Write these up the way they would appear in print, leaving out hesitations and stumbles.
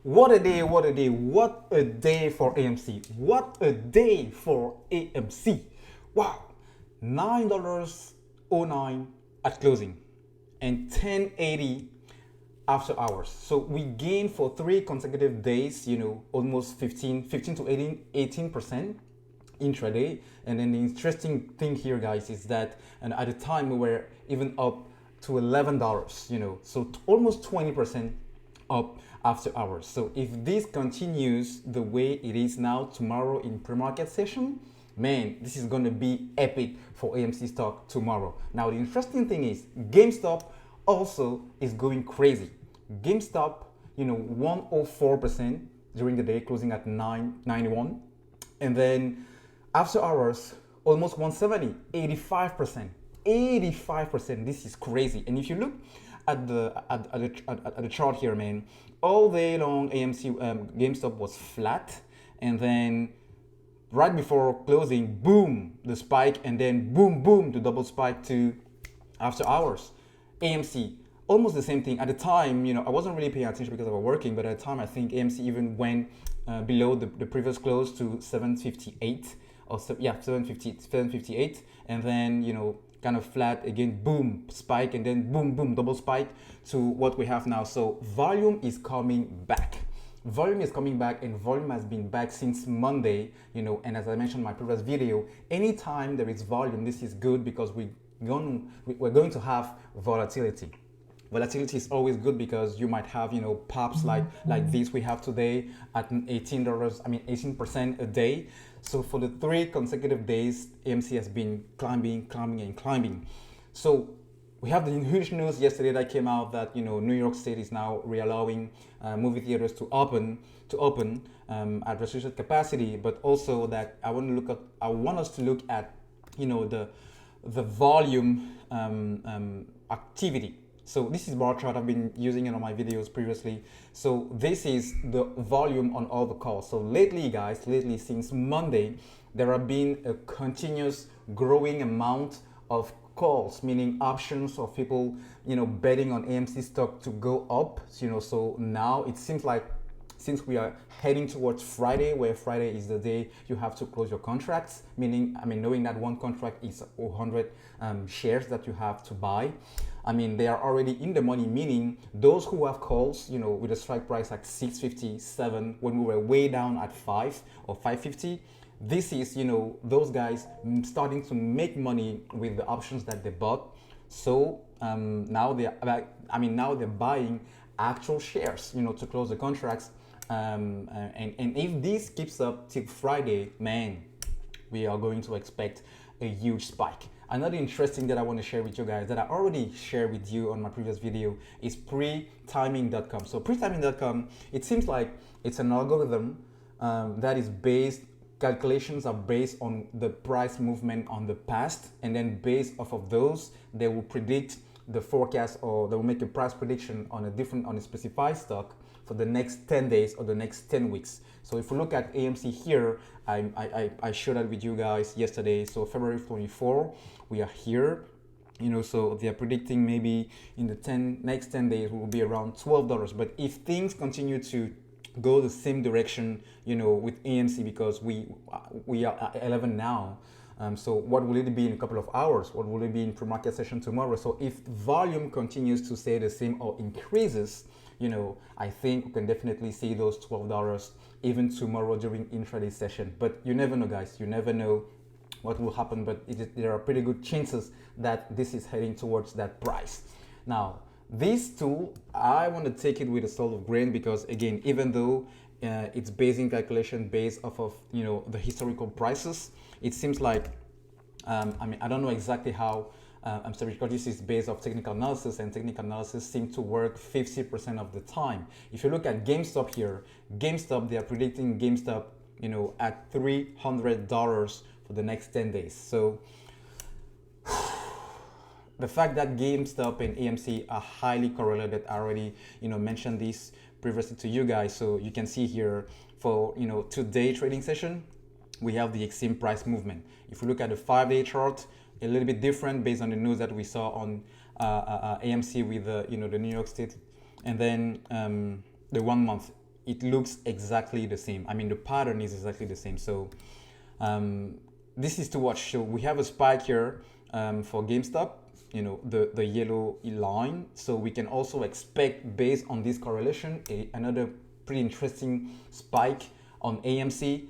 What a day, what a day, what a day for AMC. What a day for AMC. Wow. $9.09 at closing and 10.80 after hours. So we gained for 3 consecutive days, almost 15 to 18% intraday. And then the interesting thing here, guys, is that and at the time we were even up to $11, so almost 20% up after hours. So if this continues the way it is now tomorrow in pre-market session, man, this is going to be epic for AMC stock tomorrow. Now the interesting thing is GameStop also is going crazy. GameStop, 104% during the day, closing at 991, and then after hours almost 170, 85%. 85%. This is crazy. And if you look at the chart here, man, all day long AMC GameStop was flat, and then right before closing, boom, the spike, and then boom, boom, the double spike to after hours. AMC, almost the same thing. At the time, I wasn't really paying attention because I was working, but at the time, I think AMC even went below the previous close to 758 or 758, and then kind of flat again, boom, spike, and then boom, boom, double spike to what we have now. So volume is coming back. Volume is coming back, and volume has been back since Monday, and as I mentioned in my previous video, anytime there is volume, this is good because we're going to have volatility. Volatility is always good because you might have, pops like this we have today at $18% a day. So for the 3 consecutive days, AMC has been climbing. So we have the huge news yesterday that came out that New York State is now reallowing movie theaters to open at restricted capacity, but also that I want us to look at the volume activity. So this is bar chart. I've been using it on my videos previously. So this is the volume on all the calls. So lately, guys, since Monday, there have been a continuous growing amount of calls, meaning options of people, betting on AMC stock to go up. So now it seems like since we are heading towards Friday, where Friday is the day you have to close your contracts, knowing that one contract is 100 shares that you have to buy. They are already in the money, meaning those who have calls, with a strike price like 657 when we were way down at 5 or 550. This is, those guys starting to make money with the options that they bought. So now they're buying actual shares, to close the contracts. And if this keeps up till Friday, man, we are going to expect a huge spike. Another interesting that I want to share with you guys that I already shared with you on my previous video is pretiming.com. So pretiming.com, it seems like it's an algorithm that is calculations are based on the price movement on the past, and then based off of those, they will predict the forecast, or they will make a price prediction on a specified stock for the next 10 days or the next 10 weeks. So if we look at AMC here, I shared that with you guys yesterday. So February 24, we are here. So they are predicting maybe in the next 10 days will be around $12. But if things continue to go the same direction, with AMC, because we are at 11 now. So what will it be in a couple of hours? What will it be in pre-market session tomorrow? So if volume continues to stay the same or increases, I think we can definitely see those $12 even tomorrow during intraday session. But you never know, guys. You never know what will happen, but there are pretty good chances that this is heading towards that price. Now, this tool, I want to take it with a salt of grain because, again, even though it's basing calculation based off of the historical prices, it seems like I don't know exactly how because this is based off technical analysis, and technical analysis seem to work 50% of the time. If you look at GameStop here, they are predicting GameStop at $300 for the next 10 days. So the fact that GameStop and AMC are highly correlated, I already mentioned this previously to you guys. So you can see here for today trading session, we have the extreme price movement. If we look at the 5-day chart, a little bit different based on the news that we saw on AMC with the New York State, and then the 1 month it looks exactly the same. I mean, the pattern is exactly the same. So this is to watch. So we have a spike here for GameStop, you know, the yellow line. So we can also expect, based on this correlation, another pretty interesting spike on AMC.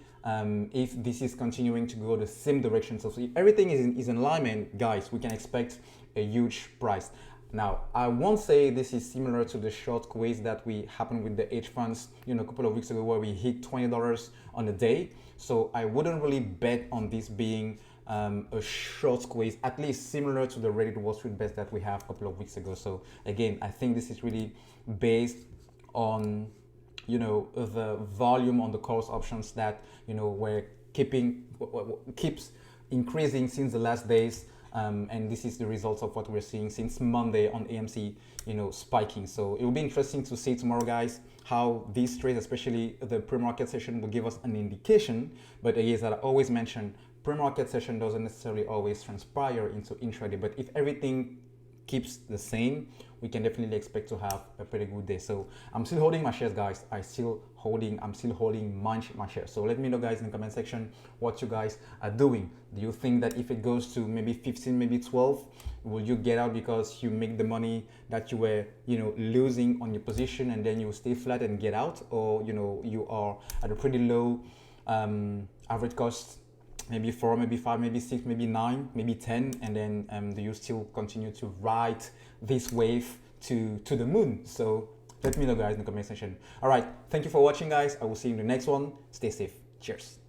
If this is continuing to go the same direction. So if everything is in alignment, guys, we can expect a huge price. Now, I won't say this is similar to the short squeeze that we happened with the hedge funds, you know, a couple of weeks ago, where we hit $20 on a day. So I wouldn't really bet on this being a short squeeze, at least similar to the Reddit Wall Street bets that we have a couple of weeks ago. So again, I think this is really based on, you know, the volume on the calls options that, you know, keeps increasing since the last days. And this is the results of what we're seeing since Monday on AMC, you know, spiking. So it will be interesting to see tomorrow, guys, how these trades, especially the pre-market session, will give us an indication. But as I always mention, pre-market session doesn't necessarily always transpire into intraday. But if everything keeps the same, we can definitely expect to have a pretty good day. So I'm still holding my shares, guys. I'm still holding my shares. So let me know, guys, in the comment section what you guys are doing. Do you think that if it goes to maybe 15, maybe 12, will you get out because you make the money that you were, you know, losing on your position, and then you stay flat and get out? Or, you know, you are at a pretty low average cost, maybe 4, maybe 5, maybe 6, maybe 9, maybe 10, and then do you still continue to ride this wave to the moon? So let me know, guys, in the comment section. All right, thank you for watching, guys. I will see you in the next one. Stay safe. Cheers.